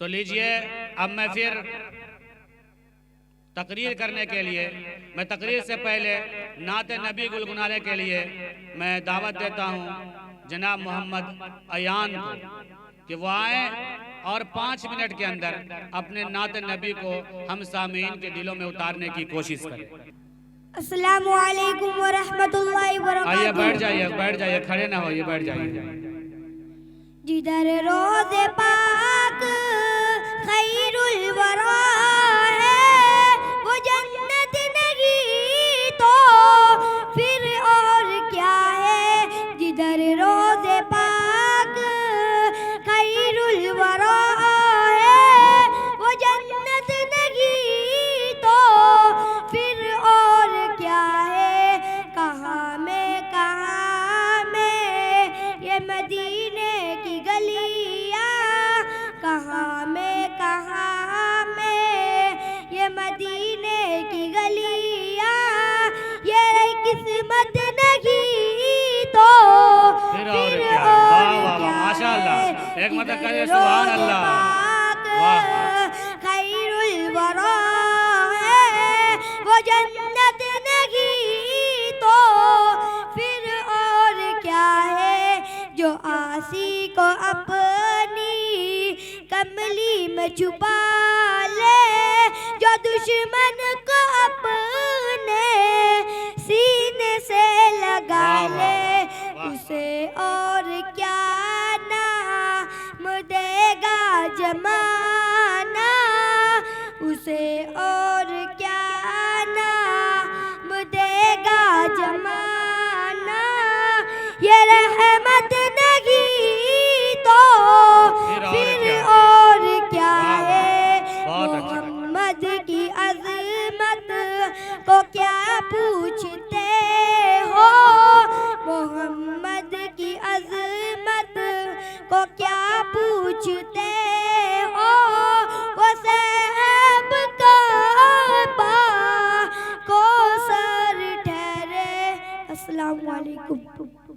तो लीजिए, अब मैं फिर तकरीर करने के लिए, मैं तकरीर से पहले नात नबी गुलगुनाने के लिए मैं दावत देता हूँ जनाब मोहम्मद अयान को कि वो आए और 5 मिनट के अंदर अपने नात नबी को हम सामीन के दिलों में उतारने की कोशिश करें। अस्सलामु अलैकुम व रहमतुल्लाहि व बरकातहू। आइए बैठ जाइए, खड़े ना होइए, बैठ जाइए। जिधर रोज़े पाक खैरुल वरा है, वो जन्नत नहीं तो फिर और क्या है। जिधर रोज़े पाक खैरुल वरा है, वो जन्नत नहीं तो फिर और क्या है। कहाँ में ये मदीने की गलियाँ, कहाँ में ये मदीने की गलियाँ। ये किस्मत नहीं तो फिर और क्या माशाअल्लाह, एक मतलब करिए सुभान अल्लाह। खैरुल वरा है, वो जन्नत नहीं तो फिर और क्या है। जो आसी को अपनी कमली में छुपा ले, जो दुश्मन को अपने सीने से लगा ले, उसे और क्या नाम देगा जमाना, उसे और क्या नाम देगा जमाना। ये रहमत नहीं तो फिर और क्या है। मोहम्मद की अज़मत को क्या पूछते हो, मोहम्मद की अज़मत को क्या पूछते हो। वो साहब काबा को सर ठहरे। अस्सलामु अलैकुम।